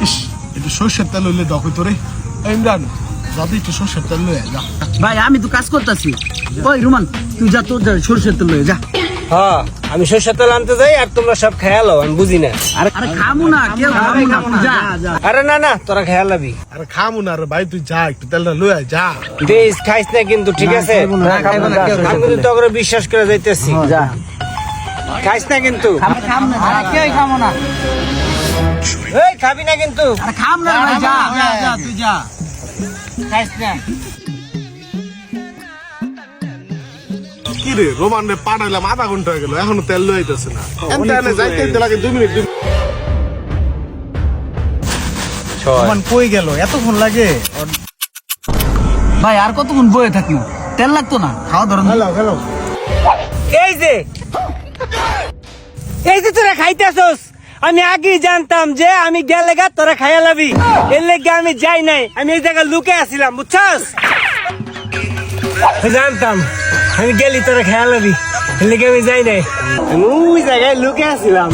ইস একটু সর্ষের তেল হইলে ডক হইতো রে। ইমরান যাবি একটু সর্ষের তেল লয়ে যা। ভাই আমি তো কাজ করতেছি। ওই রুমান তুই যা, তোর সরষের তেল লয়ে যা। হ্যাঁ আমি সরষের তেল আনতে যাই আর তোমরা সব খেয়ালো, আমি বুঝি না। আরে খামু না, কেউ খামু না, তুই যা। আরে না না, তোরা খেয়ালাবি। আরে খামু না রে ভাই, তুই যা একটু তেলটা লয়ে যা। বেশ খাইস না কিন্তু, ঠিক আছে? না, খাইবো না, কেউ আমি কিন্তু তোকে বিশ্বাস করে যাইতেছি। যা। খাইস না কিন্তু। খাম না, কেউ খামু না। এই খাবি না কিন্তু। আরে খাম না ভাই, যা যা তুই যা। খাইস না। কি রে রোমান রে পাঠাইলাম আধা ঘন্টা হয়ে গেল, এখনো তেল লয়ে আইতেছে না। এনে যাইতে লাগে 2 মিনিট। রোমান কই গেল, এতক্ষণ লাগে? ভাই আর কতক্ষণ বয়ে থাকি? তেল লাগতো না, খাওয়া ধরুন। হ্যালো হ্যালো এই যে তোরা খাইতেছস, আমি আগেই জানতাম যে আমি গেলে গা তোরা খাইয়া লাবি। এর লেগে আমি যাই নাই, আমি এই জায়গায় লুকে আসছিলাম, বুঝছস? জানতাম আমি গেলি তোরা খাইয়া লাবি, এর লেগে আমি যাই নাই, আমি ওই জায়গায় লুকে আসছিলাম।